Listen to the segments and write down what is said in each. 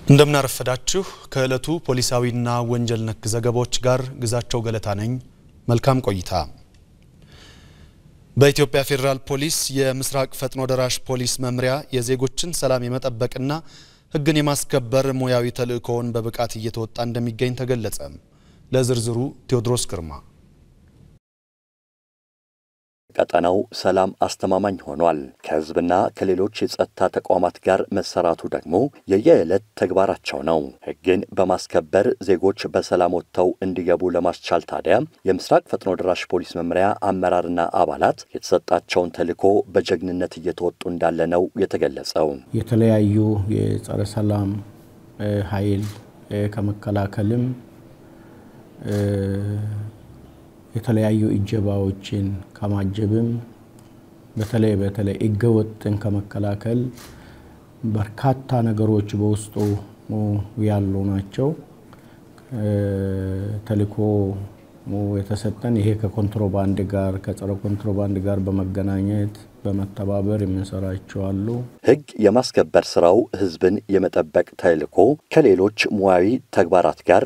እንደምን አረፈዳችሁ ከእለቱ ፖሊሳዊና ወንጀል ነክ ዘገባዎች ጋር ግዛቸው ገለታ ነኝ መልካም ቆይታ በኢትዮጵያ ፌደራል ፖሊስ የምስራቅ ፈጥኖ ደራሽ ፖሊስ መምሪያ የዜጎችን ሰላም የመጠበቅና ህግን የማስከበር ሙያዊ ተልእኮውን በብቃት እየተወጣ እንደሚገኝ ተገለጸ ለዝርዝሩ ቴዎድሮስ ግርማ ቀጠናው ሰላም አስተማማኝ ሆኗል ከህዝብና ከሌሎች የጸጥታ ተቋማት ጋር መሰራቱ ደግሞ የየዕለት ተግባራቸው ነው ህግን በማስከበር ዜጎች በሰላም ወጥተው እንዲገቡ ለማስቻል ታዲያ የምስራቅ ፈጥኖ ደራሽ ፖሊስ መምሪያ አመራርና አባላት የተሰጣቸውን ተልእኮ በጀግንነት እየተወጡ እንዳለ ነው የተገለጸው የተለያዩ የጸረ ሰላም ኃይል ከመከላከልም የተለያዩ እጀባዎችን ከማጀብም በተለይ እገወጥን ከመከላከል በርካታ ነገሮች በውስጡ ያሉ ናቸው ተልእኮ የተሰጠን ይሄ ከኮንትሮባንድ ጋር ከጸረ ኮንትሮባንድ ጋር በመገናኘት በመተባበር የምንሰራቸው አሉ ህግ የማስከበር ስራው ህዝብን የመጠበቅ ተልእኮ ከሌሎች ሙያዊ ተግባራት ጋር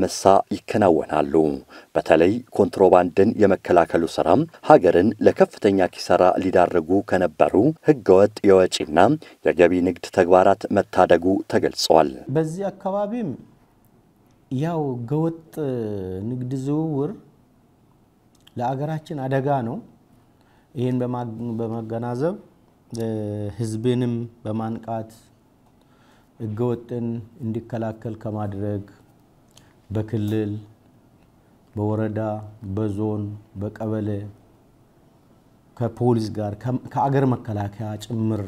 መሳ ይከናወናሉ በተለይ ኮንትሮባንድን የመከላከሉ ስራም ሀገርን ለከፍተኛ ኪሳራ ሊዳርጉ ከነበሩ ህገወጥ የወጪና የገቢ ንግድ ተግባራት መታደጉ ተገልጿል በዚህ አካባቢም ያው ገወጥ ንግድ ዝውውር ለአገራችን አደጋ ነው ይሄን በማገናዘብ ህዝብንም በማንቃት ህገወጥን እንዲከላከል ከማድረግ በክልል በወረዳ በዞን በቀበሌ ከፖሊስ ጋር ከአገር መከላከያ ጭምር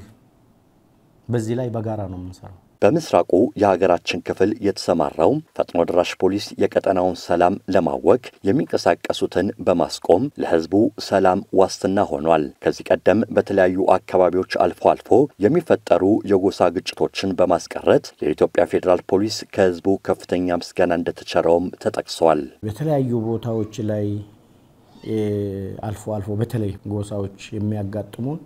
በዚህ ላይ በጋራ ነው የምንሰራው በምስራቁ የሀገራችን ክፍል የተሰማራው ፈጥኖ ደራሽ ፖሊስ የቀጠናውን ሰላም ለማወክ የሚንቀሳቀሱትን በማስቆም ለህዝቡ ሰላም ዋስትና ሆኗል ከዚህ ቀደም በተለያዩ አካባቢዎች አልፎ የሚፈጠሩ የጎሳ ግጭቶችን በማስቀረት የኢትዮጵያ ፌደራል ፖሊስ ከህዝቡ ከፍተኛ ምስጋና እንደተቸረውም ተጠቅሷል በተለያዩ ቦታዎች ላይ አልፎ በተለይ ጎሳዎች የሚያጋጥሙን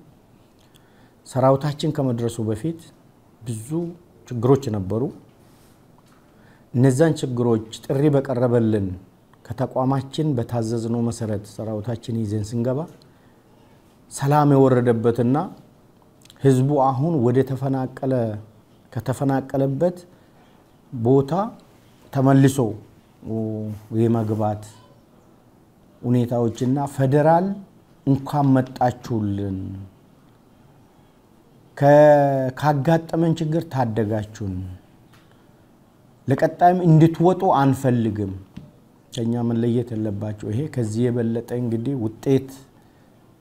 ሰራዊታችን ከመድረሱ በፊት ብዙ ችግሮች ነበሩ እነዛን ችግሮች ጥሪ በቀረበልን ከተቋማችን በታዘዝነው መሰረት ሰራዊታችን ይዘን ስንገባ ሰላም የወረደበትና ህዝቡ አሁን ወደ ከተፈናቀለበት ቦታ ተመልሶ የመግባት ሁኔታዎችና ፌደራል እንኳን መጣችሁልን ካጋጠመን ችግር ታደጋችሁን ለቀጣይም እንድትወጡ አንፈልግም ከኛ መለየት የለባችሁ ይሄ ከዚህ የበለጠ እንግዲህ ውጤት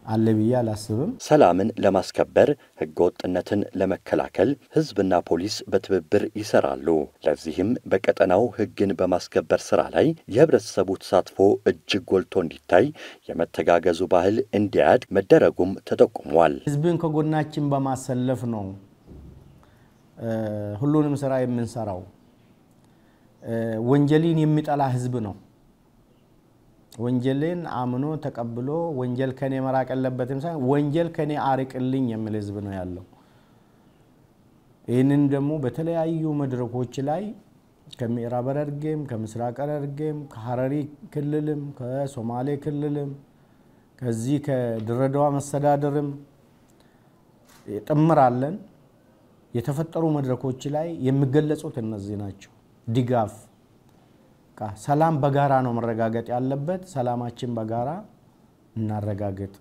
አለብያ አላስብም ሰላምን ለማስከበር ህገወጥነትን ለመከላከል ህዝብና ፖሊስ በትብብር ይሰራሉ ለዚህም በቀጠናው ህግን በማስከበር ስራ ላይ የህብረተሰቡ ተሳትፎ እጅግ ጎልቶ እንዲታይ የመተጋገዙ ባህል እንዲያድግ መደረጉም ተጠቁሟል ህዝብን ከጎናችን በማሰለፍ ነው ሁሉንም ስራ የምንሰራው ወንጀልን የሚጠላ ህዝብ ነው ወንጀልን አምኖ ተቀብሎ ወንጀል ከኔ መራቅ የለበትም ሳይሆን ወንጀል ከኔ አርቅልኝ የሚል ህዝብ ነው ያለው ይሄንን ደግሞ በተለያዩ መድረኮች ላይ ከምዕራብ ሐረርጌም ከምስራቅ ሐረርጌም ከሐረሪ ክልልም ከሶማሌ ክልልም ከዚህ ከድሬዳዋ መስተዳድርም ጥምራለን የተፈጠሩ መድረኮች ላይ የሚገለጹት እነዚህ ናቸው ድጋፍ ሰላም በጋራ ነው መረጋገጥ ያለበት ሰላማችን በጋራ እናረጋግጥ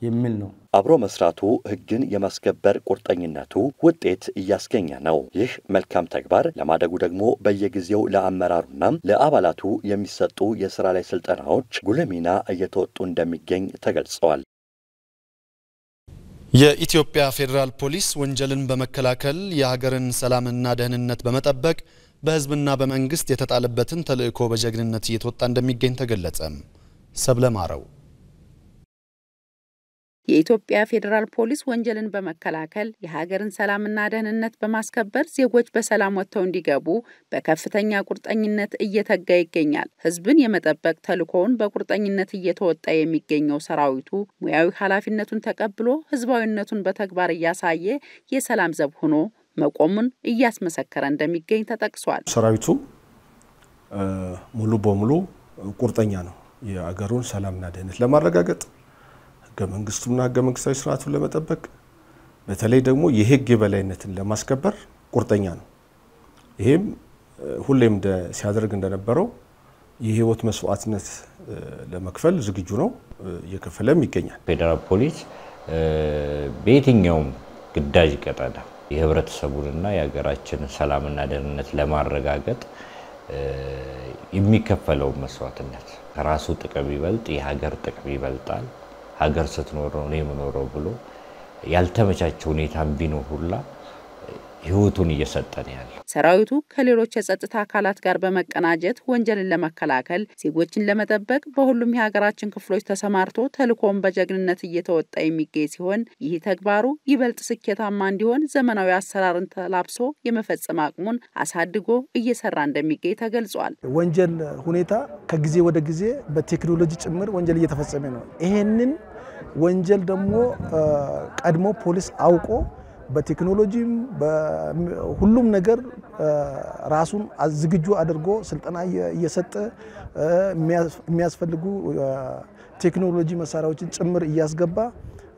የሚል ነው አብሮ መስራቱ ህግን የማስከበር ቁርጠኝነቱ ውጤት እያስገኘ ነው ይህ መልካም ተግባር ለማደጉ ደግሞ በየጊዜው ለአመራሩና ለአባላቱ የሚሰጡ የሥራ ላይ ስልጠናዎች ጉልህ ሚና እየተወጡ እንደሚገኝ ተገልጿል የኢትዮጵያ ፌደራል ፖሊስ ወንጀልን በመከላከል የሀገርን ሰላምና ደህንነት በመጠበቅ በህዝብና በመንግስት የተጣለበትን ተልእኮ በጀግንነት እየተወጣ እንደሚገኝ ተገለጸ ሰብለማረው የኢትዮጵያ ፌደራል ፖሊስ ወንጀልን በመከላከል የሀገርን ሰላምና ደህንነት በማስከበር ዜጎች በሰላም ወጥተው እንዲገቡ በከፍተኛ ቁርጠኝነት እየተጋ ይገኛል። ህዝብን የመጠበቅ ተልእኮውን በቁርጠኝነት እየተወጣ የሚገኘው ሰራዊቱ ሙያዊ ኃላፊነቱን ተቀብሎ ህዝባዊነቱን በተግባር እያሳየ የሰላም ዘብ ሆኖ መቆሙን እያስመሰከረ እንደሚገኝ ተጠቅሷል። ሰራዊቱ ሙሉ በሙሉ ቁርጠኛ ነው የአገሩን ሰላምና ደህንነት ለማረጋገጥ ህገ መንግስቱና ህገ መንግስታዊ ስርዓቱን ለመጠበቅ በተለይ ደግሞ የህግ የበላይነትን ለማስከበር ቁርጠኛ ነው። ይሄም ሁሌም ሲያደርግ እንደነበረው የህይወት መስዋዕትነት ለመክፈል ዝግጁ ነው፣ እየከፈለም ይገኛል። ፌደራል ፖሊስ በየትኛውም ግዳጅ ቀጠና የህብረተሰቡንና የሀገራችንን ሰላምና ደህንነት ለማረጋገጥ የሚከፈለው መስዋዕትነት ከራሱ ጥቅም ይበልጥ የሀገር ጥቅም ይበልጣል፣ ሀገር ስትኖር ነው የምኖረው ብሎ ያልተመቻቸ ሁኔታ ቢኖር ሁላ ህይወቱን እየሰጠ ነው ያለው። ሰራዊቱ ከሌሎች የጸጥታ አካላት ጋር በመቀናጀት ወንጀልን ለመከላከል ዜጎችን ለመጠበቅ በሁሉም የሀገራችን ክፍሎች ተሰማርቶ ተልዕኮውን በጀግንነት እየተወጣ የሚገኝ ሲሆን ይህ ተግባሩ ይበልጥ ስኬታማ እንዲሆን ዘመናዊ አሰራርን ተላብሶ የመፈጸም አቅሙን አሳድጎ እየሰራ እንደሚገኝ ተገልጿል። ወንጀል ሁኔታ ከጊዜ ወደ ጊዜ በቴክኖሎጂ ጭምር ወንጀል እየተፈጸመ ነው። ይሄንን ወንጀል ደግሞ ቀድሞ ፖሊስ አውቆ በቴክኖሎጂም በሁሉም ነገር ራሱን ዝግጁ አድርጎ ስልጠና እየሰጠ የሚያስፈልጉ ቴክኖሎጂ መሳሪያዎችን ጭምር እያስገባ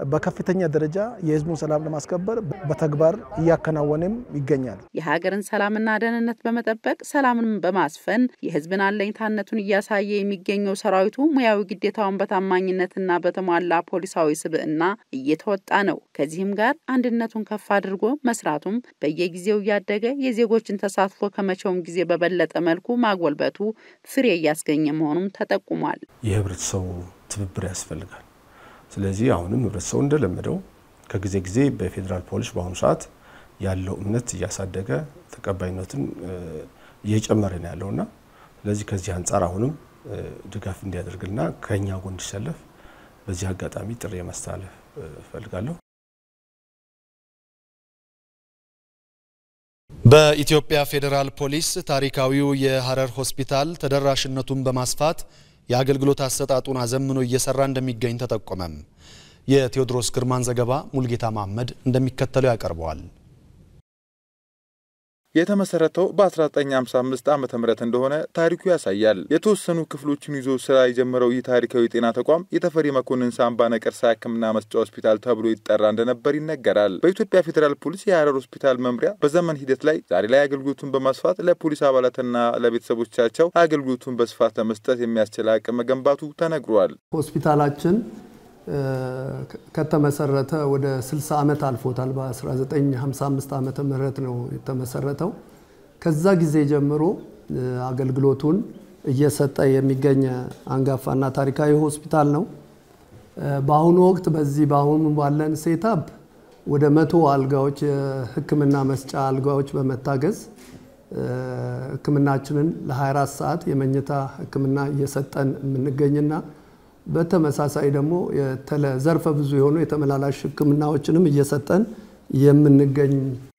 በከፍተኛ ደረጃ የህዝቡን ሰላም ለማስከበር በተግባር እያከናወነም ይገኛል። የሀገርን ሰላምና ደህንነት በመጠበቅ ሰላምን በማስፈን የህዝብን አለኝታነቱን እያሳየ የሚገኘው ሰራዊቱ ሙያዊ ግዴታውን በታማኝነትና በተሟላ ፖሊሳዊ ስብዕና እየተወጣ ነው። ከዚህም ጋር አንድነቱን ከፍ አድርጎ መስራቱም በየጊዜው ያደገ የዜጎችን ተሳትፎ ከመቼውም ጊዜ በበለጠ መልኩ ማጎልበቱ ፍሬ እያስገኘ መሆኑም ተጠቁሟል። የህብረተሰቡ ትብብር ያስፈልጋል። ስለዚህ አሁንም ህብረተሰቡ እንደለመደው ከጊዜ ጊዜ በፌደራል ፖሊስ በአሁኑ ሰዓት ያለው እምነት እያሳደገ ተቀባይነትን እየጨመረ ነው ያለውና ስለዚህ ከዚህ አንፃር አሁንም ድጋፍ እንዲያደርግልና ከኛ ጎን እንዲሰለፍ በዚህ አጋጣሚ ጥሪ ማስተላለፍ ፈልጋለሁ። በኢትዮጵያ ፌደራል ፖሊስ ታሪካዊው የሐረር ሆስፒታል ተደራሽነቱን በማስፋት የአገልግሎት አሰጣጡን አዘምኖ እየሰራ እንደሚገኝ ተጠቆመም። የቴዎድሮስ ግርማን ዘገባ ሙልጌታ መሐመድ እንደሚከተለው ያቀርበዋል። የተመሰረተው በ1955 ዓመተ ምህረት እንደሆነ ታሪኩ ያሳያል። የተወሰኑ ክፍሎችን ይዞ ስራ የጀመረው ይህ ታሪካዊ ጤና ተቋም የተፈሪ መኮንን ሳምባ ነቀርሳ ሕክምና መስጫ ሆስፒታል ተብሎ ይጠራ እንደነበር ይነገራል። በኢትዮጵያ ፌደራል ፖሊስ የሐረር ሆስፒታል መምሪያ በዘመን ሂደት ላይ ዛሬ ላይ አገልግሎቱን በማስፋት ለፖሊስ አባላትና ለቤተሰቦቻቸው አገልግሎቱን በስፋት ለመስጠት የሚያስችል አቅም መገንባቱ ተነግሯል። ሆስፒታላችን ከተመሰረተ ወደ 60 ዓመት አልፎታል። በ1955 ዓመተ ምህረት ነው የተመሰረተው። ከዛ ጊዜ ጀምሮ አገልግሎቱን እየሰጠ የሚገኝ አንጋፋና ታሪካዊ ሆስፒታል ነው። በአሁኑ ወቅት በዚህ በአሁኑ ባለን ሴታፕ ወደ 100 አልጋዎች የህክምና መስጫ አልጋዎች በመታገዝ ህክምናችንን ለ24 ሰዓት የመኝታ ህክምና እየሰጠን የምንገኝና በተመሳሳይ ደግሞ ዘርፈ ብዙ የሆኑ የተመላላሽ ህክምናዎችንም እየሰጠን የምንገኝ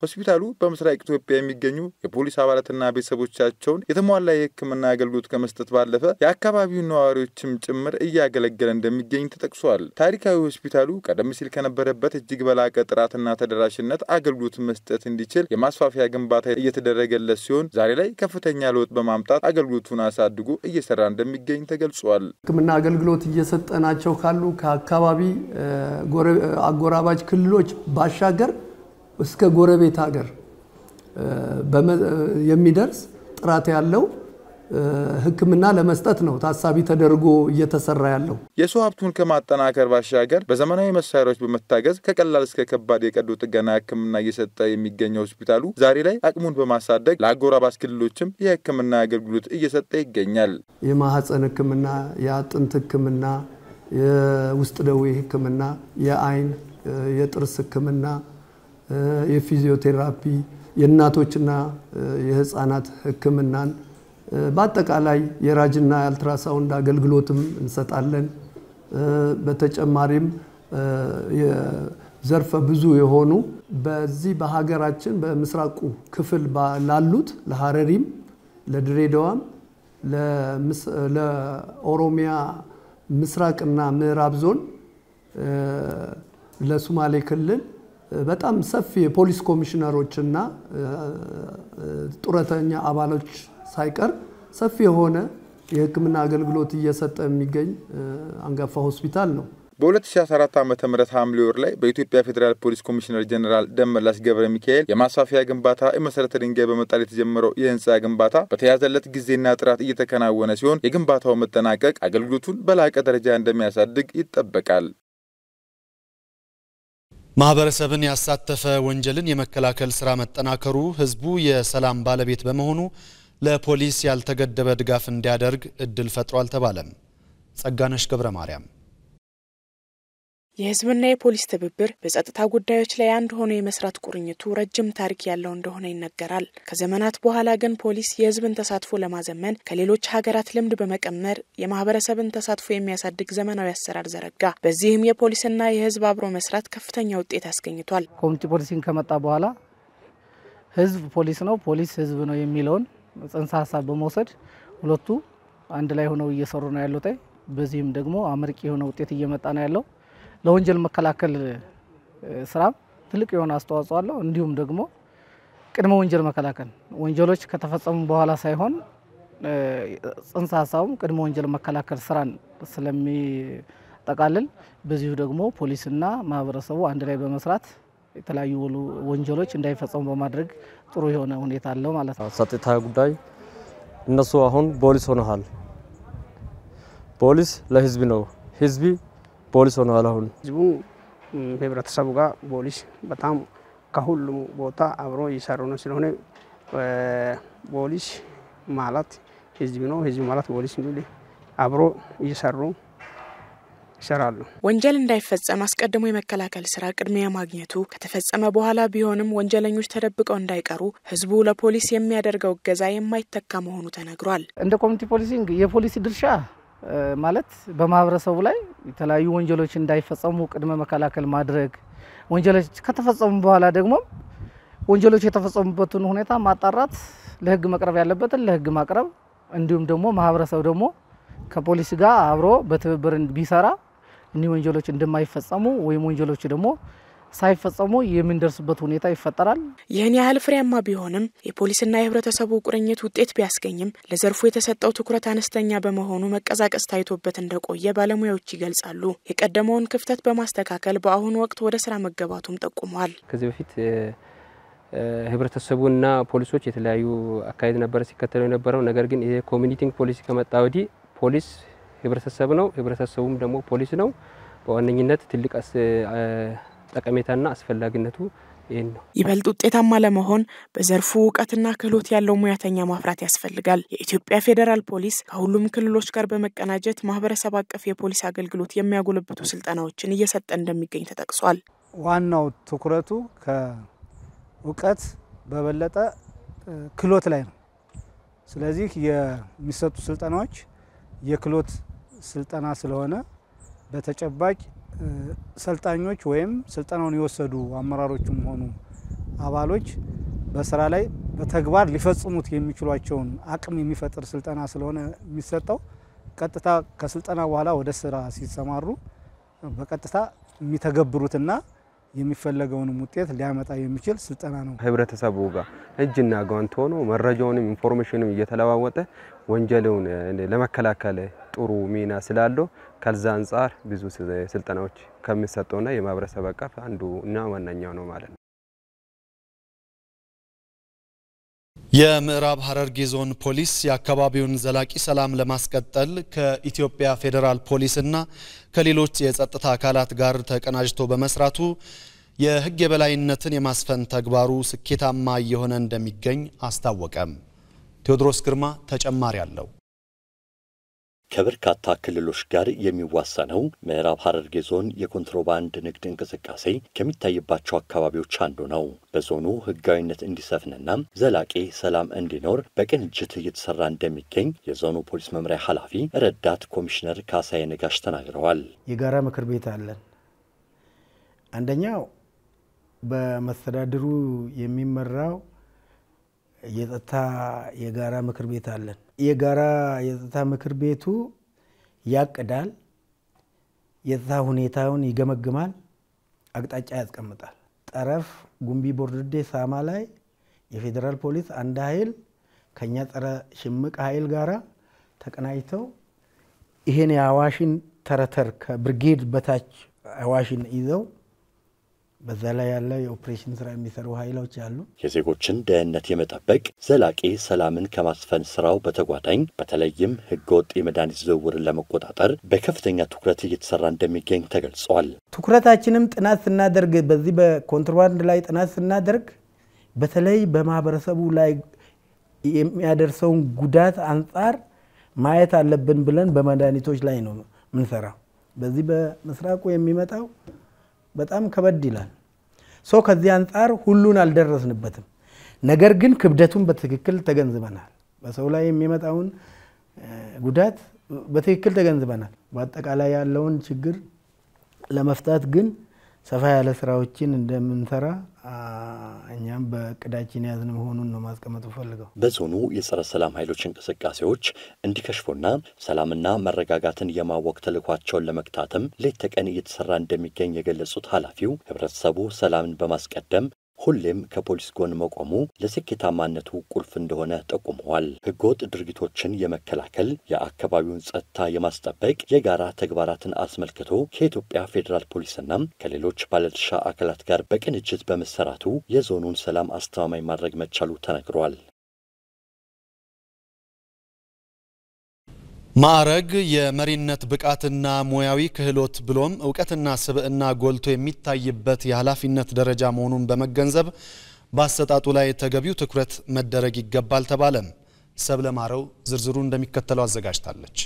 ሆስፒታሉ በምስራቅ ኢትዮጵያ የሚገኙ የፖሊስ አባላትና ቤተሰቦቻቸውን የተሟላ የህክምና አገልግሎት ከመስጠት ባለፈ የአካባቢው ነዋሪዎችም ጭምር እያገለገለ እንደሚገኝ ተጠቅሷል። ታሪካዊ ሆስፒታሉ ቀደም ሲል ከነበረበት እጅግ በላቀ ጥራትና ተደራሽነት አገልግሎት መስጠት እንዲችል የማስፋፊያ ግንባታ እየተደረገለት ሲሆን ዛሬ ላይ ከፍተኛ ለውጥ በማምጣት አገልግሎቱን አሳድጎ እየሰራ እንደሚገኝ ተገልጿል። ህክምና አገልግሎት እየሰጠናቸው ካሉ ከአካባቢ አጎራባች ክልሎች ባሻገር እስከ ጎረቤት ሀገር የሚደርስ ጥራት ያለው ህክምና ለመስጠት ነው ታሳቢ ተደርጎ እየተሰራ ያለው። የሰው ሀብቱን ከማጠናከር ባሻገር በዘመናዊ መሳሪያዎች በመታገዝ ከቀላል እስከ ከባድ የቀዶ ጥገና ህክምና እየሰጠ የሚገኘው ሆስፒታሉ ዛሬ ላይ አቅሙን በማሳደግ ለአጎራባች ክልሎችም የህክምና አገልግሎት እየሰጠ ይገኛል። የማህፀን ህክምና፣ የአጥንት ህክምና፣ የውስጥ ደዌ ህክምና፣ የአይን የጥርስ ህክምና፣ የፊዚዮቴራፒ፣ የእናቶችና የህፃናት ህክምናን በአጠቃላይ የራጅና የአልትራሳውንድ አገልግሎትም እንሰጣለን። በተጨማሪም የዘርፈ ብዙ የሆኑ በዚህ በሀገራችን በምስራቁ ክፍል ላሉት ለሐረሪም፣ ለድሬዳዋም፣ ለኦሮሚያ ምስራቅና ምዕራብ ዞን፣ ለሶማሌ ክልል በጣም ሰፊ የፖሊስ ኮሚሽነሮችና ጡረተኛ አባሎች ሳይቀር ሰፊ የሆነ የሕክምና አገልግሎት እየሰጠ የሚገኝ አንጋፋ ሆስፒታል ነው። በ2014 ዓ.ም ሐምሌ ወር ላይ በኢትዮጵያ ፌዴራል ፖሊስ ኮሚሽነር ጀነራል ደመላሽ ገብረ ሚካኤል የማስፋፊያ ግንባታ የመሰረተ ድንጋይ በመጣል የተጀመረው የህንጻ ግንባታ በተያዘለት ጊዜና ጥራት እየተከናወነ ሲሆን የግንባታው መጠናቀቅ አገልግሎቱን በላቀ ደረጃ እንደሚያሳድግ ይጠበቃል። ማህበረሰብን ያሳተፈ ወንጀልን የመከላከል ስራ መጠናከሩ ህዝቡ የሰላም ባለቤት በመሆኑ ለፖሊስ ያልተገደበ ድጋፍ እንዲያደርግ እድል ፈጥሯል ተባለም። ጸጋነሽ ገብረ ማርያም የህዝብና የፖሊስ ትብብር በጸጥታ ጉዳዮች ላይ አንድ ሆኖ የመስራት ቁርኝቱ ረጅም ታሪክ ያለው እንደሆነ ይነገራል። ከዘመናት በኋላ ግን ፖሊስ የህዝብን ተሳትፎ ለማዘመን ከሌሎች ሀገራት ልምድ በመቀመር የማህበረሰብን ተሳትፎ የሚያሳድግ ዘመናዊ አሰራር ዘረጋ። በዚህም የፖሊስና የህዝብ አብሮ መስራት ከፍተኛ ውጤት አስገኝቷል። ኮሚኒቲ ፖሊሲንግ ከመጣ በኋላ ህዝብ ፖሊስ ነው፣ ፖሊስ ህዝብ ነው የሚለውን ጽንሰ ሐሳብ በመውሰድ ሁለቱ አንድ ላይ ሆነው እየሰሩ ነው ያሉት። በዚህም ደግሞ አመርቂ የሆነ ውጤት እየመጣ ነው ያለው። ለወንጀል መከላከል ስራ ትልቅ የሆነ አስተዋጽኦ አለው። እንዲሁም ደግሞ ቅድመ ወንጀል መከላከል ወንጀሎች ከተፈጸሙ በኋላ ሳይሆን ጽንሰ ሐሳቡም ቅድመ ወንጀል መከላከል ስራን ስለሚጠቃልል በዚሁ ደግሞ ፖሊስና ማህበረሰቡ አንድ ላይ በመስራት የተለያዩ ወንጀሎች እንዳይፈጸሙ በማድረግ ጥሩ የሆነ ሁኔታ አለው ማለት ነው። ጸጥታ ጉዳይ እነሱ አሁን ፖሊስ ሆነዋል። ፖሊስ ለህዝብ ነው፣ ህዝብ ፖሊስ ሆነዋል። አሁን ህዝቡ ህብረተሰቡ ጋር ፖሊስ በጣም ከሁሉም ቦታ አብሮ እየሰሩ ነው። ስለሆነ ፖሊስ ማለት ህዝብ ነው፣ ህዝብ ማለት ፖሊስ ነው። አብሮ እየሰሩ ይሰራሉ። ወንጀል እንዳይፈጸም አስቀድሞ የመከላከል ስራ ቅድሚያ ማግኘቱ ከተፈጸመ በኋላ ቢሆንም ወንጀለኞች ተደብቀው እንዳይቀሩ ህዝቡ ለፖሊስ የሚያደርገው እገዛ የማይተካ መሆኑ ተነግሯል። እንደ ኮሚኒቲ ፖሊሲንግ የፖሊስ ድርሻ ማለት በማህበረሰቡ ላይ የተለያዩ ወንጀሎች እንዳይፈጸሙ ቅድመ መከላከል ማድረግ፣ ወንጀሎች ከተፈጸሙ በኋላ ደግሞ ወንጀሎች የተፈጸሙበትን ሁኔታ ማጣራት፣ ለህግ መቅረብ ያለበትን ለህግ ማቅረብ፣ እንዲሁም ደግሞ ማህበረሰቡ ደግሞ ከፖሊስ ጋር አብሮ በትብብር ቢሰራ እኒ ወንጀሎች እንደማይፈጸሙ ወይም ወንጀሎች ደግሞ ሳይፈጸሙ የምንደርስበት ሁኔታ ይፈጠራል። ይህን ያህል ፍሬያማ ቢሆንም የፖሊስና የህብረተሰቡ ቁርኝት ውጤት ቢያስገኝም ለዘርፉ የተሰጠው ትኩረት አነስተኛ በመሆኑ መቀዛቀስ ታይቶበት እንደቆየ ባለሙያዎች ይገልጻሉ። የቀደመውን ክፍተት በማስተካከል በአሁኑ ወቅት ወደ ስራ መገባቱም ጠቁመዋል። ከዚህ በፊት ህብረተሰቡና ፖሊሶች የተለያዩ አካሄድ ነበር ሲከተሉ የነበረው። ነገር ግን ይሄ ኮሚኒቲንግ ፖሊሲ ከመጣ ወዲህ ፖሊስ ህብረተሰብ ነው፣ ህብረተሰቡም ደግሞ ፖሊስ ነው። በዋነኝነት ትልቅ ጠቀሜታና አስፈላጊነቱ ይሄን ነው። ይበልጥ ውጤታማ ለመሆን በዘርፉ ዕውቀትና ክህሎት ያለው ሙያተኛ ማፍራት ያስፈልጋል። የኢትዮጵያ ፌዴራል ፖሊስ ከሁሉም ክልሎች ጋር በመቀናጀት ማህበረሰብ አቀፍ የፖሊስ አገልግሎት የሚያጎለብቱ ስልጠናዎችን እየሰጠ እንደሚገኝ ተጠቅሷል። ዋናው ትኩረቱ ከዕውቀት በበለጠ ክህሎት ላይ ነው። ስለዚህ የሚሰጡ ስልጠናዎች የክህሎት ስልጠና ስለሆነ በተጨባጭ ሰልጣኞች ወይም ስልጠናውን የወሰዱ አመራሮችም ሆኑ አባሎች በስራ ላይ በተግባር ሊፈጽሙት የሚችሏቸውን አቅም የሚፈጥር ስልጠና ስለሆነ የሚሰጠው ቀጥታ ከስልጠና በኋላ ወደ ስራ ሲሰማሩ በቀጥታ የሚተገብሩትና የሚፈለገውን ውጤት ሊያመጣ የሚችል ስልጠና ነው። ህብረተሰቡ ጋር እጅና ጓንት ሆኖ መረጃውንም ኢንፎርሜሽንም እየተለዋወጠ ወንጀሉን ለመከላከል ጥሩ ሚና ስላለው ከዛ አንፃር ብዙ ስልጠናዎች ከሚሰጡና የማህበረሰብ አቀፍ አንዱ እና ዋነኛው ነው ማለት ነው። የምዕራብ ሐረርጌ ዞን ፖሊስ የአካባቢውን ዘላቂ ሰላም ለማስቀጠል ከኢትዮጵያ ፌዴራል ፖሊስና ከሌሎች የጸጥታ አካላት ጋር ተቀናጅቶ በመስራቱ የህግ የበላይነትን የማስፈን ተግባሩ ስኬታማ እየሆነ እንደሚገኝ አስታወቀም። ቴዎድሮስ ግርማ ተጨማሪ አለው። ከበርካታ ክልሎች ጋር የሚዋሰነው ምዕራብ ሐረርጌ ዞን የኮንትሮባንድ ንግድ እንቅስቃሴ ከሚታይባቸው አካባቢዎች አንዱ ነው። በዞኑ ህጋዊነት እንዲሰፍንና ዘላቂ ሰላም እንዲኖር በቅንጅት እየተሰራ እንደሚገኝ የዞኑ ፖሊስ መምሪያ ኃላፊ ረዳት ኮሚሽነር ካሳዬ ነጋሽ ተናግረዋል። የጋራ ምክር ቤት አለን። አንደኛው በመስተዳድሩ የሚመራው የጸጥታ የጋራ ምክር ቤት አለን። የጋራ የጸጥታ ምክር ቤቱ ያቅዳል፣ የጸጥታ ሁኔታውን ይገመግማል፣ አቅጣጫ ያስቀምጣል። ጠረፍ ጉምቢ ቦርድዴ ሳማ ላይ የፌዴራል ፖሊስ አንድ ኃይል ከኛ ጸረ ሽምቅ ኃይል ጋራ ተቀናጅተው ይሄን የአዋሽን ተረተር ከብርጌድ በታች አዋሽን ይዘው በዛ ላይ ያለ የኦፕሬሽን ስራ የሚሰሩ ኃይሎች አሉ። የዜጎችን ደህንነት የመጠበቅ ዘላቂ ሰላምን ከማስፈን ስራው በተጓዳኝ በተለይም ህገወጥ የመድኃኒት ዝውውርን ለመቆጣጠር በከፍተኛ ትኩረት እየተሰራ እንደሚገኝ ተገልጿል። ትኩረታችንም ጥናት ስናደርግ በዚህ በኮንትሮባንድ ላይ ጥናት ስናደርግ በተለይ በማህበረሰቡ ላይ የሚያደርሰውን ጉዳት አንፃር ማየት አለብን ብለን በመድኃኒቶች ላይ ነው ምንሰራው። በዚህ በመስራቁ የሚመጣው በጣም ከበድ ይላል። ከዚህ አንፃር ሁሉን አልደረስንበትም። ነገር ግን ክብደቱን በትክክል ተገንዝበናል። በሰው ላይ የሚመጣውን ጉዳት በትክክል ተገንዝበናል። በአጠቃላይ ያለውን ችግር ለመፍታት ግን ሰፋ ያለ ስራዎችን እንደምንሰራ እኛም በቅዳችን ያዝን መሆኑን ነው ማስቀመጥ ፈልገው። በዞኑ የጸረ ሰላም ኃይሎች እንቅስቃሴዎች እንዲከሽፉና ሰላምና መረጋጋትን የማወክ ተልዕኳቸውን ለመክታተም ሌት ተቀን እየተሰራ እንደሚገኝ የገለጹት ኃላፊው ህብረተሰቡ ሰላምን በማስቀደም ሁሌም ከፖሊስ ጎን መቆሙ ለስኬታማነቱ ቁልፍ እንደሆነ ጠቁመዋል። ህገወጥ ድርጊቶችን የመከላከል የአካባቢውን ጸጥታ የማስጠበቅ የጋራ ተግባራትን አስመልክቶ ከኢትዮጵያ ፌዴራል ፖሊስና ከሌሎች ባለድርሻ አካላት ጋር በቅንጅት በመሰራቱ የዞኑን ሰላም አስተማማኝ ማድረግ መቻሉ ተነግሯል። ማዕረግ የመሪነት ብቃትና ሙያዊ ክህሎት ብሎም ዕውቀትና ስብዕና ጎልቶ የሚታይበት የኃላፊነት ደረጃ መሆኑን በመገንዘብ በአሰጣጡ ላይ ተገቢው ትኩረት መደረግ ይገባል ተባለ። ሰብለማረው ዝርዝሩ እንደሚከተለው አዘጋጅታለች።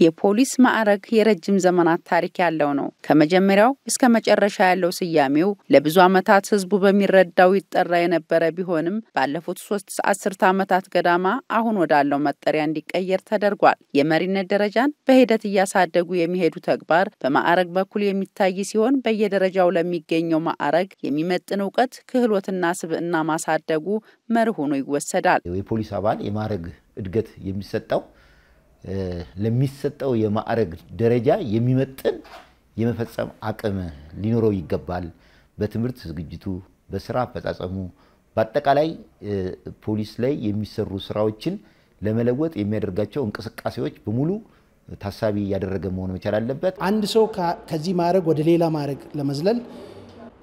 የፖሊስ ማዕረግ የረጅም ዘመናት ታሪክ ያለው ነው። ከመጀመሪያው እስከ መጨረሻ ያለው ስያሜው ለብዙ ዓመታት ህዝቡ በሚረዳው ይጠራ የነበረ ቢሆንም ባለፉት 3 አስርተ ዓመታት ገዳማ አሁን ወዳለው መጠሪያ እንዲቀየር ተደርጓል። የመሪነት ደረጃን በሂደት እያሳደጉ የሚሄዱ ተግባር በማዕረግ በኩል የሚታይ ሲሆን በየደረጃው ለሚገኘው ማዕረግ የሚመጥን ዕውቀት ክህሎትና ስብዕና ማሳደጉ መርህ ሆኖ ይወሰዳል። የፖሊስ አባል የማዕረግ እድገት የሚሰጠው ለሚሰጠው የማዕረግ ደረጃ የሚመጥን የመፈጸም አቅም ሊኖረው ይገባል። በትምህርት ዝግጅቱ፣ በስራ አፈጻጸሙ፣ በአጠቃላይ ፖሊስ ላይ የሚሰሩ ስራዎችን ለመለወጥ የሚያደርጋቸው እንቅስቃሴዎች በሙሉ ታሳቢ ያደረገ መሆን መቻል አለበት። አንድ ሰው ከዚህ ማዕረግ ወደ ሌላ ማዕረግ ለመዝለል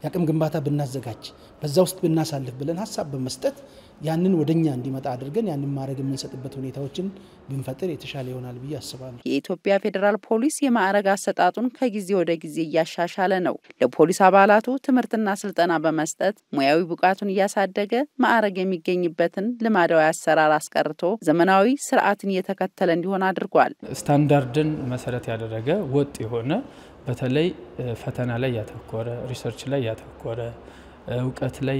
ያቅም ግንባታ ብናዘጋጅ በዛ ውስጥ ብናሳልፍ ብለን ሐሳብ በመስጠት ያንን ወደኛ እንዲመጣ አድርገን ያንን ማዕረግ የምንሰጥበት ሁኔታዎችን ብንፈጥር የተሻለ ይሆናል ብዬ አስባለሁ። የኢትዮጵያ ፌዴራል ፖሊስ የማዕረግ አሰጣጡን ከጊዜ ወደ ጊዜ እያሻሻለ ነው። ለፖሊስ አባላቱ ትምህርትና ስልጠና በመስጠት ሙያዊ ብቃቱን እያሳደገ ማዕረግ የሚገኝበትን ልማዳዊ አሰራር አስቀርቶ ዘመናዊ ስርዓትን እየተከተለ እንዲሆን አድርጓል። ስታንዳርድን መሰረት ያደረገ ወጥ የሆነ በተለይ ፈተና ላይ ያተኮረ ሪሰርች ላይ ያተኮረ ዕውቀት ላይ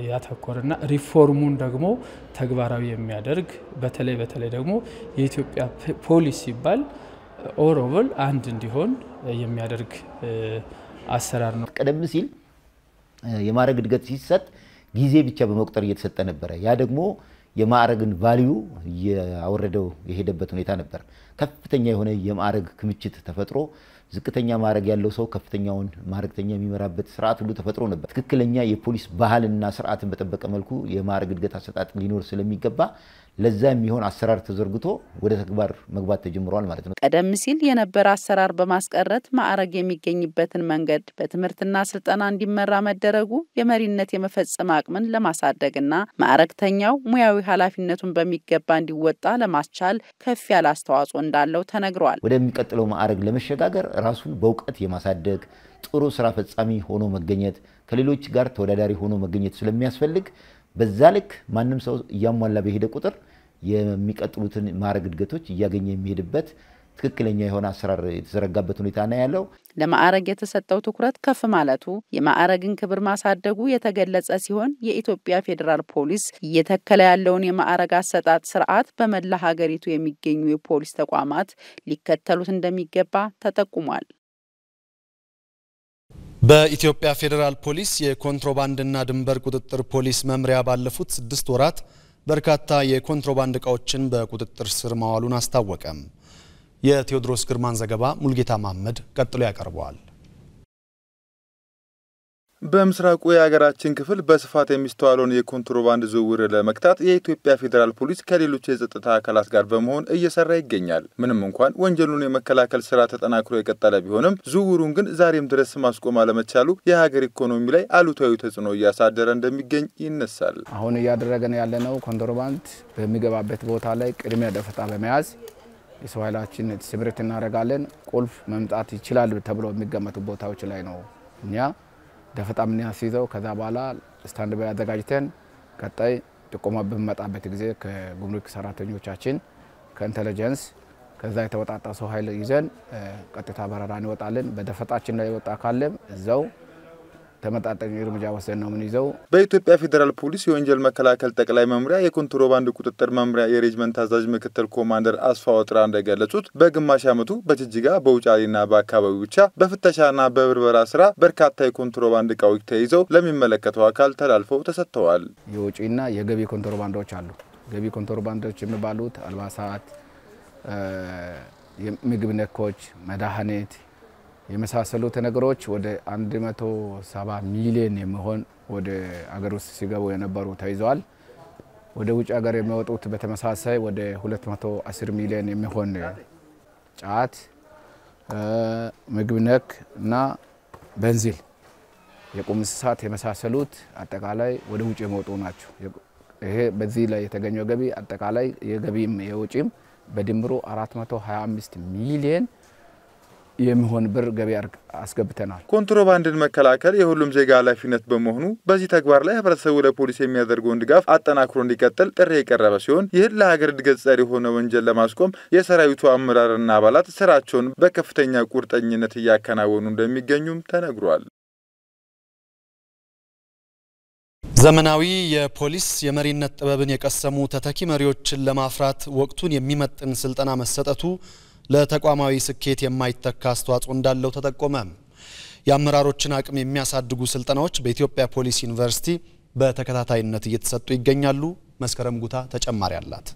ያተኮረና ሪፎርሙን ደግሞ ተግባራዊ የሚያደርግ በተለይ ደግሞ የኢትዮጵያ ፖሊስ ሲባል ኦሮቨል አንድ እንዲሆን የሚያደርግ አሰራር ነው። ቀደም ሲል የማዕረግ እድገት ሲሰጥ ጊዜ ብቻ በመቁጠር እየተሰጠ ነበር። ያ ደግሞ የማዕረግን ቫልዩ ያወረደው የሄደበት ሁኔታ ነበር። ከፍተኛ የሆነ የማዕረግ ክምችት ተፈጥሮ ዝቅተኛ ማዕረግ ያለው ሰው ከፍተኛውን ማዕረግተኛ የሚመራበት ስርዓት ሁሉ ተፈጥሮ ነበር። ትክክለኛ የፖሊስ ባህልና ስርዓትን በተጠበቀ መልኩ የማዕረግ እድገት አሰጣጥ ሊኖር ስለሚገባ ለዛ የሚሆን አሰራር ተዘርግቶ ወደ ተግባር መግባት ተጀምሯል ማለት ነው። ቀደም ሲል የነበረ አሰራር በማስቀረት ማዕረግ የሚገኝበትን መንገድ በትምህርትና ስልጠና እንዲመራ መደረጉ የመሪነት የመፈጸም አቅምን ለማሳደግና ማዕረግተኛው ሙያዊ ኃላፊነቱን በሚገባ እንዲወጣ ለማስቻል ከፍ ያለ አስተዋጽኦ እንዳለው ተነግሯል። ወደሚቀጥለው ማዕረግ ለመሸጋገር ራሱን በእውቀት የማሳደግ ጥሩ ስራ ፈጻሚ ሆኖ መገኘት ከሌሎች ጋር ተወዳዳሪ ሆኖ መገኘት ስለሚያስፈልግ በዛ ልክ ማንም ሰው እያሟላ በሄደ ቁጥር የሚቀጥሉትን ማዕረግ እድገቶች እያገኘ የሚሄድበት ትክክለኛ የሆነ አሰራር የተዘረጋበት ሁኔታ ነው ያለው። ለማዕረግ የተሰጠው ትኩረት ከፍ ማለቱ የማዕረግን ክብር ማሳደጉ የተገለጸ ሲሆን የኢትዮጵያ ፌዴራል ፖሊስ እየተከለ ያለውን የማዕረግ አሰጣጥ ስርዓት በመላ ሀገሪቱ የሚገኙ የፖሊስ ተቋማት ሊከተሉት እንደሚገባ ተጠቁሟል። በኢትዮጵያ ፌዴራል ፖሊስ የኮንትሮባንድና ድንበር ቁጥጥር ፖሊስ መምሪያ ባለፉት 6 ወራት በርካታ የኮንትሮባንድ ዕቃዎችን በቁጥጥር ስር ማዋሉን አስታወቀ። የቴዎድሮስ ግርማን ዘገባ ሙልጌታ መሐመድ ቀጥሎ ያቀርበዋል። በምስራቁ የሀገራችን ክፍል በስፋት የሚስተዋለውን የኮንትሮባንድ ዝውውር ለመክታት የኢትዮጵያ ፌዴራል ፖሊስ ከሌሎች የጸጥታ አካላት ጋር በመሆን እየሰራ ይገኛል። ምንም እንኳን ወንጀሉን የመከላከል ስራ ተጠናክሮ የቀጠለ ቢሆንም ዝውውሩን ግን ዛሬም ድረስ ማስቆም አለመቻሉ የሀገር ኢኮኖሚ ላይ አሉታዊ ተጽዕኖ እያሳደረ እንደሚገኝ ይነሳል። አሁን እያደረገን ያለነው ኮንትሮባንድ በሚገባበት ቦታ ላይ ቅድሚያ ደፈጣ በመያዝ የሰው ኃይላችን ስምሪት እናደርጋለን። ቁልፍ መምጣት ይችላል ተብሎ የሚገመቱ ቦታዎች ላይ ነው እኛ ደፈጣ ምን ያስይዘው። ከዛ በኋላ ስታንድ ባይ አዘጋጅተን ቀጣይ ጥቆማ በመጣበት ጊዜ ከጉምሩክ ሰራተኞቻችን ከኢንተለጀንስ ከዛ የተወጣጣ ሰው ኃይል ይዘን ቀጥታ በረራ እንወጣለን። በደፈጣችን ላይ ወጣ ካለም እዛው ተመጣጣኝ እርምጃ ወሰን ነው ምን ይዘው። በኢትዮጵያ ፌዴራል ፖሊስ የወንጀል መከላከል ጠቅላይ መምሪያ የኮንትሮባንድ ቁጥጥር መምሪያ የሬጅመንት አዛዥ ምክትል ኮማንደር አስፋው ጥራ እንደገለጹት በግማሽ ዓመቱ በጅጅጋ በውጫሌና በአካባቢው ብቻ በፍተሻና በብርበራ ስራ በርካታ የኮንትሮባንድ ዕቃዎች ተይዘው ለሚመለከተው አካል ተላልፈው ተሰጥተዋል። የውጪና የገቢ ኮንትሮባንዶች አሉ። ገቢ ኮንትሮባንዶች የሚባሉት አልባሳት፣ ምግብ ነኮች፣ መድኃኒት የመሳሰሉት ነገሮች ወደ 170 ሚሊዮን የሚሆን ወደ አገር ውስጥ ሲገቡ የነበሩ ተይዘዋል። ወደ ውጭ ሀገር የሚወጡት በተመሳሳይ ወደ 210 ሚሊዮን የሚሆን ጫት፣ ምግብ ነክ እና ቤንዚን፣ የቁም እንስሳት የመሳሰሉት አጠቃላይ ወደ ውጭ የሚወጡ ናቸው። ይሄ በዚህ ላይ የተገኘው ገቢ አጠቃላይ የገቢም የውጪም በድምሩ 425 ሚሊዮን የሚሆን ብር ገቢ አስገብተናል። ኮንትሮባንድን መከላከል የሁሉም ዜጋ ኃላፊነት በመሆኑ በዚህ ተግባር ላይ ህብረተሰቡ ለፖሊስ የሚያደርገውን ድጋፍ አጠናክሮ እንዲቀጥል ጥሪ የቀረበ ሲሆን ይህን ለሀገር እድገት ጸር የሆነ ወንጀል ለማስቆም የሰራዊቱ አመራርና አባላት ስራቸውን በከፍተኛ ቁርጠኝነት እያከናወኑ እንደሚገኙም ተነግሯል። ዘመናዊ የፖሊስ የመሪነት ጥበብን የቀሰሙ ተተኪ መሪዎችን ለማፍራት ወቅቱን የሚመጥን ስልጠና መሰጠቱ ለተቋማዊ ስኬት የማይተካ አስተዋጽኦ እንዳለው ተጠቆመ። የአመራሮችን አቅም የሚያሳድጉ ስልጠናዎች በኢትዮጵያ ፖሊስ ዩኒቨርሲቲ በተከታታይነት እየተሰጡ ይገኛሉ። መስከረም ጉታ ተጨማሪ አላት።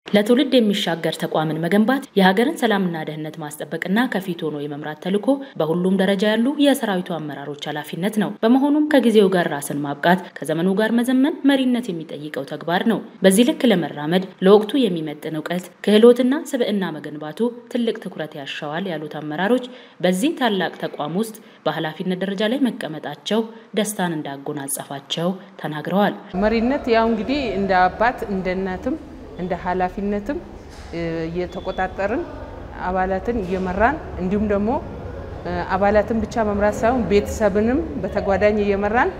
ለትውልድ የሚሻገር ተቋምን መገንባት የሀገርን ሰላምና ደህንነት ማስጠበቅና ከፊት ሆኖ የመምራት ተልዕኮ በሁሉም ደረጃ ያሉ የሰራዊቱ አመራሮች ኃላፊነት ነው። በመሆኑም ከጊዜው ጋር ራስን ማብቃት፣ ከዘመኑ ጋር መዘመን መሪነት የሚጠይቀው ተግባር ነው። በዚህ ልክ ለመራመድ ለወቅቱ የሚመጥን ዕውቀት፣ ክህሎትና ስብዕና መገንባቱ ትልቅ ትኩረት ያሻዋል ያሉት አመራሮች በዚህ ታላቅ ተቋም ውስጥ በኃላፊነት ደረጃ ላይ መቀመጣቸው ደስታን እንዳጎናጸፋቸው ተናግረዋል። መሪነት ያው እንግዲህ እንደ አባት እንደ እናትም እንደ ኃላፊነትም የተቆጣጠርን አባላትን እየመራን እንዲሁም ደግሞ አባላትን ብቻ መምራት ሳይሆን ቤተሰብንም በተጓዳኝ እየመራን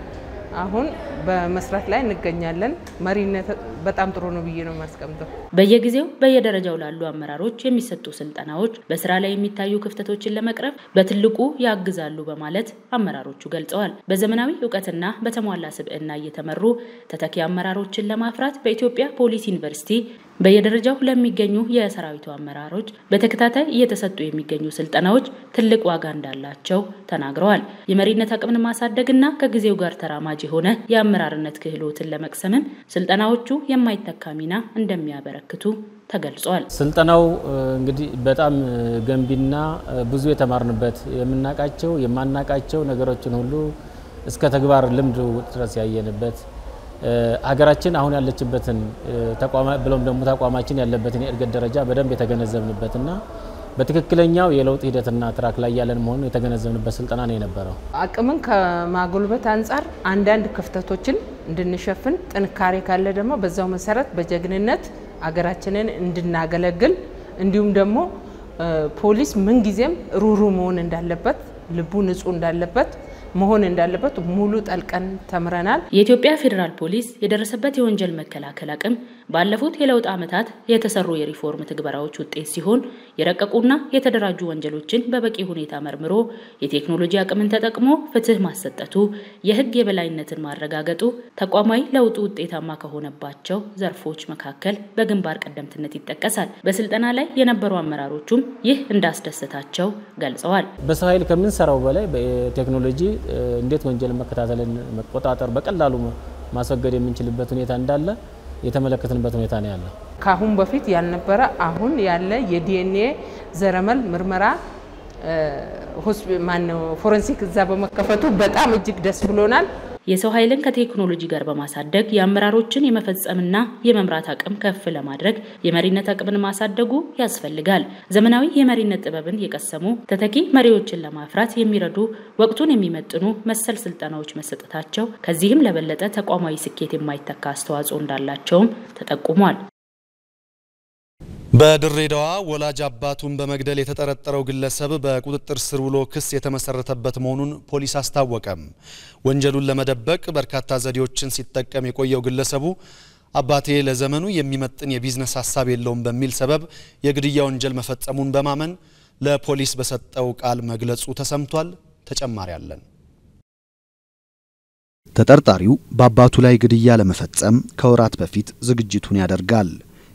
አሁን በመስራት ላይ እንገኛለን። መሪነት በጣም ጥሩ ነው ብዬ ነው ማስቀምጠው። በየጊዜው በየደረጃው ላሉ አመራሮች የሚሰጡ ስልጠናዎች በስራ ላይ የሚታዩ ክፍተቶችን ለመቅረፍ በትልቁ ያግዛሉ በማለት አመራሮቹ ገልጸዋል። በዘመናዊ ዕውቀትና በተሟላ ስብዕና እየተመሩ ተተኪ አመራሮችን ለማፍራት በኢትዮጵያ ፖሊስ ዩኒቨርሲቲ በየደረጃው ለሚገኙ የሰራዊቱ አመራሮች በተከታታይ እየተሰጡ የሚገኙ ስልጠናዎች ትልቅ ዋጋ እንዳላቸው ተናግረዋል። የመሪነት አቅምን ማሳደግና ከጊዜው ጋር ተራማጅ የሆነ የአመራርነት ክህሎትን ለመቅሰምም ስልጠናዎቹ የማይተካ ሚና እንደሚያበረክቱ ተገልጿል። ስልጠናው እንግዲህ በጣም ገንቢና ብዙ የተማርንበት የምናቃቸው የማናቃቸው ነገሮችን ሁሉ እስከ ተግባር ልምድ ድረስ ያየንበት ሀገራችን አሁን ያለችበትን ብሎም ደግሞ ተቋማችን ያለበትን የእድገት ደረጃ በደንብ የተገነዘብንበትና በትክክለኛው የለውጥ ሂደትና ትራክ ላይ ያለን መሆኑን የተገነዘብንበት ስልጠና ነው የነበረው። አቅምን ከማጎልበት አንፃር አንዳንድ ክፍተቶችን እንድንሸፍን ጥንካሬ ካለ ደግሞ በዛው መሰረት በጀግንነት አገራችንን እንድናገለግል እንዲሁም ደግሞ ፖሊስ ምን ጊዜም ሩሩ መሆን እንዳለበት ልቡ ንጹህ እንዳለበት መሆን እንዳለበት ሙሉ ጠልቀን ተምረናል። የኢትዮጵያ ፌዴራል ፖሊስ የደረሰበት የወንጀል መከላከል አቅም ባለፉት የለውጥ ዓመታት የተሰሩ የሪፎርም ትግበራዎች ውጤት ሲሆን የረቀቁና የተደራጁ ወንጀሎችን በበቂ ሁኔታ መርምሮ የቴክኖሎጂ አቅምን ተጠቅሞ ፍትህ ማሰጠቱ፣ የህግ የበላይነትን ማረጋገጡ ተቋማዊ ለውጡ ውጤታማ ከሆነባቸው ዘርፎች መካከል በግንባር ቀደምትነት ይጠቀሳል። በስልጠና ላይ የነበሩ አመራሮቹም ይህ እንዳስደሰታቸው ገልጸዋል። በሰው ኃይል ከምንሰራው በላይ በቴክኖሎጂ እንዴት ወንጀል መከታተልን መቆጣጠር በቀላሉ ማስወገድ የምንችልበት ሁኔታ እንዳለ የተመለከትንበት ሁኔታ ነው ያለው። ካሁን በፊት ያልነበረ አሁን ያለ የዲኤንኤ ዘረመል ምርመራ ፎረንሲክ እዛ በመከፈቱ በጣም እጅግ ደስ ብሎናል። የሰው ኃይልን ከቴክኖሎጂ ጋር በማሳደግ የአመራሮችን የመፈጸምና የመምራት አቅም ከፍ ለማድረግ የመሪነት አቅምን ማሳደጉ ያስፈልጋል። ዘመናዊ የመሪነት ጥበብን የቀሰሙ ተተኪ መሪዎችን ለማፍራት የሚረዱ ወቅቱን የሚመጥኑ መሰል ስልጠናዎች መሰጠታቸው ከዚህም ለበለጠ ተቋማዊ ስኬት የማይተካ አስተዋጽኦ እንዳላቸውም ተጠቁሟል። በድሬዳዋ ወላጅ አባቱን በመግደል የተጠረጠረው ግለሰብ በቁጥጥር ስር ውሎ ክስ የተመሰረተበት መሆኑን ፖሊስ አስታወቀም። ወንጀሉን ለመደበቅ በርካታ ዘዴዎችን ሲጠቀም የቆየው ግለሰቡ አባቴ ለዘመኑ የሚመጥን የቢዝነስ ሐሳብ የለውም በሚል ሰበብ የግድያ ወንጀል መፈጸሙን በማመን ለፖሊስ በሰጠው ቃል መግለጹ ተሰምቷል። ተጨማሪ አለን። ተጠርጣሪው በአባቱ ላይ ግድያ ለመፈጸም ከወራት በፊት ዝግጅቱን ያደርጋል።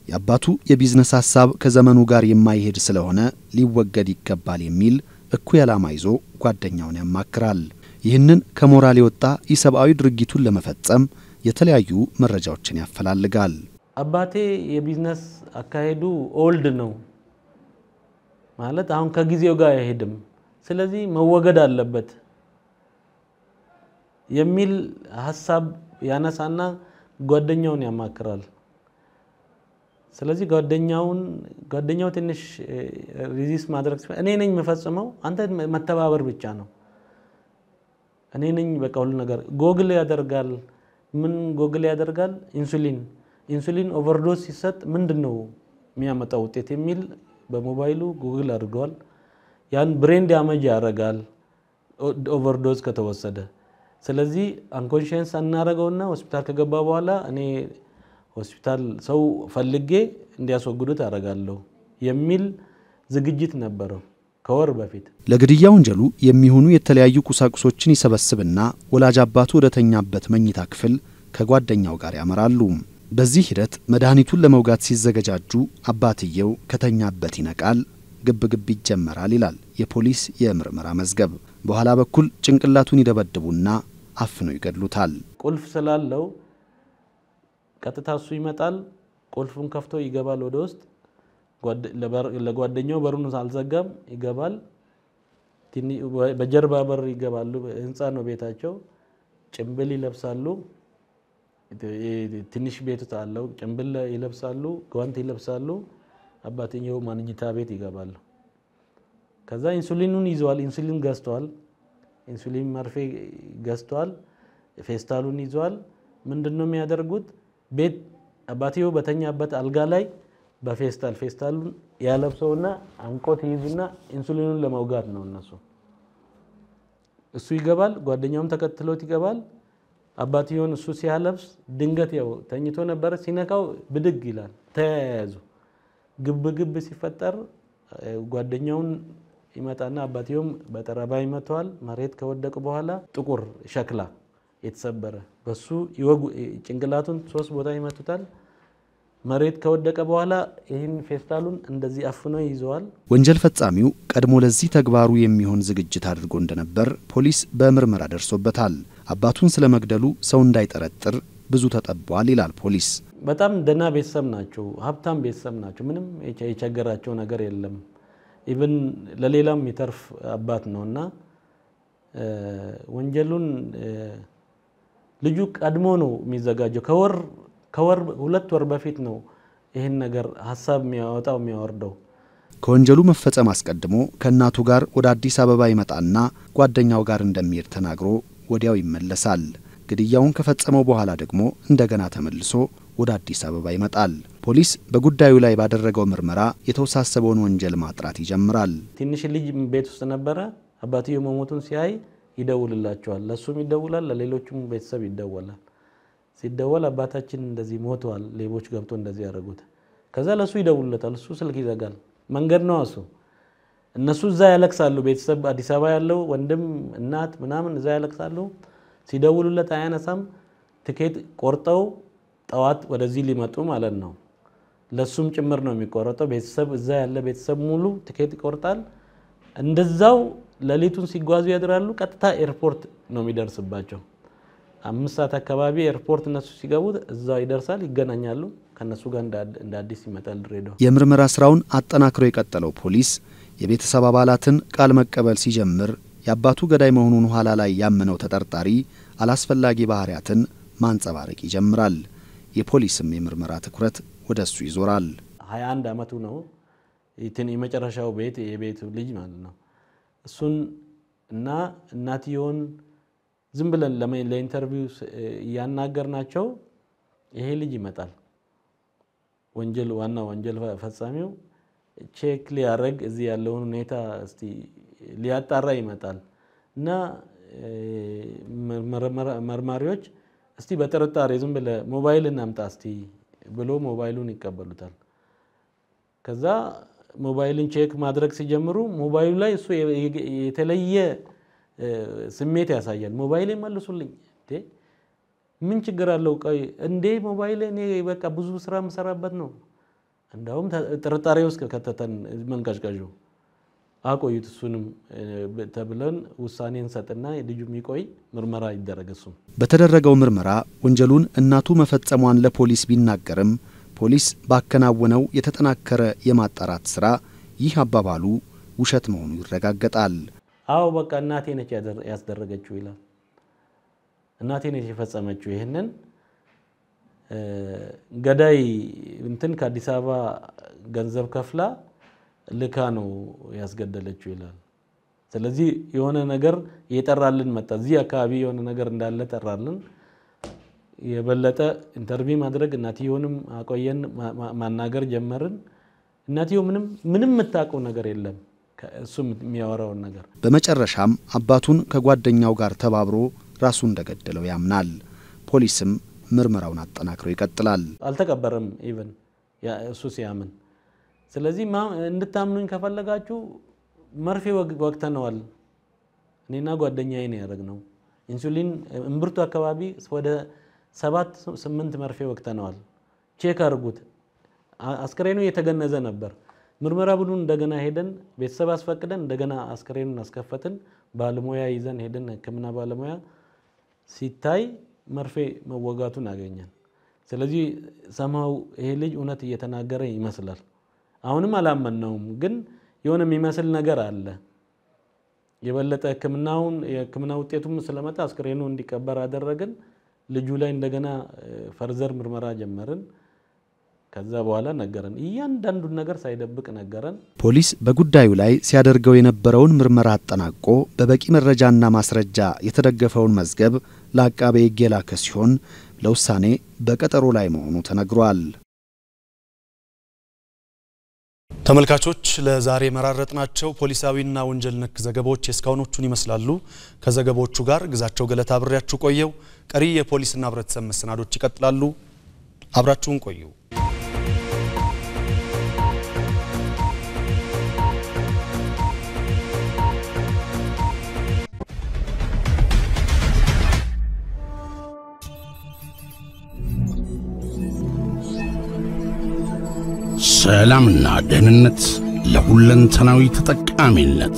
የአባቱ የቢዝነስ ሐሳብ ከዘመኑ ጋር የማይሄድ ስለሆነ ሊወገድ ይገባል የሚል እኩይ ዓላማ ይዞ ጓደኛውን ያማክራል። ይህንን ከሞራል የወጣ ኢሰብአዊ ድርጊቱን ለመፈጸም የተለያዩ መረጃዎችን ያፈላልጋል። አባቴ የቢዝነስ አካሄዱ ኦልድ ነው ማለት አሁን ከጊዜው ጋር አይሄድም፣ ስለዚህ መወገድ አለበት የሚል ሐሳብ ያነሳና ጓደኛውን ያማክራል። ስለዚህ ጓደኛው ትንሽ ሪዚስት ማድረግ እኔ ነኝ መፈጽመው አንተ መተባበር ብቻ ነው እኔ ነኝ በቃ ሁሉ ነገር ጎግል ያደርጋል። ምን ጎግል ያደርጋል? ኢንሱሊን ኦቨርዶስ ሲሰጥ ምንድነው የሚያመጣው ውጤት የሚል በሞባይሉ ጉግል አድርጓል። ያን ብሬን ዳሜጅ ያደርጋል ኦቨርዶስ ከተወሰደ። ስለዚህ አንኮንሺየንስ አናረጋውና ሆስፒታል ከገባ በኋላ እኔ ሆስፒታል ሰው ፈልጌ እንዲያስወግዱት አደርጋለሁ የሚል ዝግጅት ነበረው ከወር በፊት። ለግድያ ወንጀሉ የሚሆኑ የተለያዩ ቁሳቁሶችን ይሰበስብና ወላጅ አባቱ ወደተኛበት መኝታ ክፍል ከጓደኛው ጋር ያመራሉ። በዚህ ሂደት መድኃኒቱን ለመውጋት ሲዘገጃጁ አባትየው ከተኛበት ይነቃል፣ ግብግብ ይጀመራል ይላል የፖሊስ የምርመራ መዝገብ። በኋላ በኩል ጭንቅላቱን ይደበድቡና አፍነው ይገድሉታል። ቁልፍ ስላለው ቀጥታ እሱ ይመጣል፣ ቁልፉን ከፍቶ ይገባል ወደ ውስጥ። ለጓደኛው በሩን አልዘጋም፣ ይገባል። በጀርባ በር ይገባሉ። ህንጻ ነው ቤታቸው። ጭምብል ይለብሳሉ። ትንሽ ቤት አለው። ጭምብል ይለብሳሉ፣ ጓንት ይለብሳሉ። አባትየው ማንኝታ ቤት ይገባሉ። ከዛ ኢንሱሊኑን ይዟል። ኢንሱሊን ገዝቷል። ኢንሱሊን መርፌ ገዝቷል። ፌስታሉን ይዟል። ምንድነው የሚያደርጉት? ቤት አባትየው በተኛበት አልጋ ላይ በፌስታሉን ያለብሰውና አንቆት ይይዙና ኢንሱሊኑን ለማውጋት ነው እነሱ። እሱ ይገባል፣ ጓደኛውም ተከትሎት ይገባል። አባትየውን እሱ ሲያለብስ ድንገት ያው ተኝቶ ነበር፣ ሲነካው ብድግ ይላል። ተያያዙ። ግብግብ ሲፈጠር ጓደኛውን ይመጣና አባትየውም በጠረባ ይመታዋል። መሬት ከወደቀ በኋላ ጥቁር ሸክላ የተሰበረ በሱ ጭንቅላቱን 3 ቦታ ይመቱታል። መሬት ከወደቀ በኋላ ይህን ፌስታሉን እንደዚህ አፍነው ይዘዋል። ወንጀል ፈጻሚው ቀድሞ ለዚህ ተግባሩ የሚሆን ዝግጅት አድርጎ እንደነበር ፖሊስ በምርመራ ደርሶበታል። አባቱን ስለመግደሉ ሰው እንዳይጠረጥር ብዙ ተጠቧል ይላል ፖሊስ። በጣም ደና ቤተሰብ ናቸው፣ ሀብታም ቤተሰብ ናቸው። ምንም የቸገራቸው ነገር የለም። ኢቭን ለሌላም የተርፍ አባት ነውና ወንጀሉን ልጁ ቀድሞ ነው የሚዘጋጀው። ከወር 2 ወር በፊት ነው ይሄን ነገር ሐሳብ የሚያወርደው። ከወንጀሉ መፈጸም አስቀድሞ ከእናቱ ጋር ወደ አዲስ አበባ ይመጣና ጓደኛው ጋር እንደሚሄድ ተናግሮ ወዲያው ይመለሳል። ግድያውን ከፈጸመው በኋላ ደግሞ እንደገና ተመልሶ ወደ አዲስ አበባ ይመጣል። ፖሊስ በጉዳዩ ላይ ባደረገው ምርመራ የተወሳሰበውን ወንጀል ማጥራት ይጀምራል። ትንሽ ልጅ ቤት ውስጥ ነበረ። አባትየው መሞቱን ሲያይ ይደውልላቸዋል። ለሱም ይደውላል፣ ለሌሎችም ቤተሰብ ይደውላል። ሲደወል አባታችን እንደዚህ ሞቷል፣ ሌቦች ገብቶ እንደዚህ ያደርጉት። ከዛ ለሱ ይደውልለታል። እሱ ስልክ ይዘጋል። መንገድ ነው እሱ። እነሱ እዛ ያለቅሳሉ። ቤተሰብ አዲስ አበባ ያለው ወንድም እናት ምናምን እዛ ያለቅሳሉ። ሲደውሉለት አያነሳም። ትኬት ቆርጠው ጠዋት ወደዚህ ሊመጡ ማለት ነው። ለሱም ጭምር ነው የሚቆረጠው። ቤተሰብ እዛ ያለ ቤተሰብ ሙሉ ትኬት ይቆርጣል። እንደዛው ለሊቱን ሲጓዙ ያድራሉ። ቀጥታ ኤርፖርት ነው የሚደርስባቸው። 5 ሰዓት አካባቢ ኤርፖርት እነሱ ሲገቡ እዛው ይደርሳል፣ ይገናኛሉ። ከነሱ ጋር እንደ አዲስ ይመጣል ድሬዳዋ። የምርመራ ስራውን አጠናክሮ የቀጠለው ፖሊስ የቤተሰብ አባላትን ቃል መቀበል ሲጀምር የአባቱ ገዳይ መሆኑን ኋላ ላይ ያመነው ተጠርጣሪ አላስፈላጊ ባህሪያትን ማንጸባረቅ ይጀምራል። የፖሊስም የምርመራ ትኩረት ወደሱ ይዞራል። 21 ዓመቱ ነው። የመጨረሻው የቤቱ ልጅ ማለት ነው። እሱን እና እናትየውን ዝም ብለን ለኢንተርቪው ያናገርናቸው ይሄ ልጅ ይመጣል ዋና ወንጀል ፈጻሚው ቼክ ሊያረግ እዚህ ያለውን ሁኔታ እስቲ ሊያጣራ ይመጣል እና መርማሪዎች እስቲ በጥርጣሬ ዝም ብለ ሞባይልን አምጣ እስቲ ብሎ ሞባይሉን ይቀበሉታል። ከዛ ሞባይልን ቼክ ማድረግ ሲጀምሩ ሞባይሉ ላይ እሱ የተለየ ስሜት ያሳያል። ሞባይል መልሱልኝ ምን ችግር አለው? ቆይ እንዴ ሞባይል እኔ በቃ ብዙ ስራ መሰራበት ነው። እንዳውም ጥርጣሬ ውስጥ ከተተን መንቀሽቀዡ አቆዩት እሱንም ተብለን ውሳኔን ሰጥና ልጁ የሚቆይ ምርመራ ይደረገሱ። በተደረገው ምርመራ ወንጀሉን እናቱ መፈጸሟን ለፖሊስ ቢናገርም ፖሊስ ባከናወነው የተጠናከረ የማጣራት ስራ ይህ አባባሉ ውሸት መሆኑ ይረጋገጣል። አዎ በቃ እናቴ ነች ያስደረገችው ይላል። እናቴ ነች የፈጸመችው ይሄንን ገዳይ እንትን ከአዲስ አበባ ገንዘብ ከፍላ ልካ ነው ያስገደለችው ይላል። ስለዚህ የሆነ ነገር የጠራልን መጣ። እዚህ አካባቢ የሆነ ነገር እንዳለ ጠራልን። የበለጠ ኢንተርቪው ማድረግ እናትየውንም አቆየን ማናገር ጀመርን። እናትየው ምንም የምታውቀው ነገር የለም እሱ የሚያወራው ነገር። በመጨረሻም አባቱን ከጓደኛው ጋር ተባብሮ ራሱ እንደገደለው ያምናል። ፖሊስም ምርመራውን አጠናክሮ ይቀጥላል። አልተቀበረም ኢቭን እሱ ሲያምን። ስለዚህ እንድታምኑኝ ከፈለጋችሁ መርፌ ወቅተነዋል። እኔና ጓደኛዬ ነው ያደረግነው። ኢንሱሊን እምብርቱ አካባቢ ወደ 7-8 መርፌ ወቅተነዋል። ቼክ አድርጉት። አስከሬኑ የተገነዘ ነበር። ምርመራ ቡድን እንደገና ሄደን ቤተሰብ አስፈቅደን እንደገና አስከሬኑን አስከፈትን። ባለሙያ ይዘን ሄደን ሕክምና ባለሙያ ሲታይ መርፌ መወጋቱን አገኘን። ስለዚህ ሰማው ይሄ ልጅ እውነት እየተናገረ ይመስላል። አሁንም አላመነውም፣ ግን የሆነ የሚመስል ነገር አለ። የበለጠ የሕክምና ውጤቱም ስለመጣ አስከሬኑ እንዲቀበር አደረግን። ልጁ ላይ እንደገና ፈርዘር ምርመራ ጀመርን። ከዛ በኋላ ነገረን። እያንዳንዱን ነገር ሳይደብቅ ነገረን። ፖሊስ በጉዳዩ ላይ ሲያደርገው የነበረውን ምርመራ አጠናቆ በበቂ መረጃና ማስረጃ የተደገፈውን መዝገብ ለአቃቤ ሕግ የላከ ሲሆን ለውሳኔ በቀጠሮ ላይ መሆኑ ተነግሯል። ተመልካቾች ለዛሬ መራረጥናቸው ፖሊሳዊና ወንጀል ነክ ዘገባዎች እስካሁኖቹን ይመስላሉ። ከዘገባዎቹ ጋር ግዛቸው ገለታ አብሬያችሁ ቆየው። ቀሪ የፖሊስና ህብረተሰብ መሰናዶች ይቀጥላሉ። አብራችሁን ቆዩ። ሰላምና ደህንነት ለሁለንተናዊ ተጠቃሚነት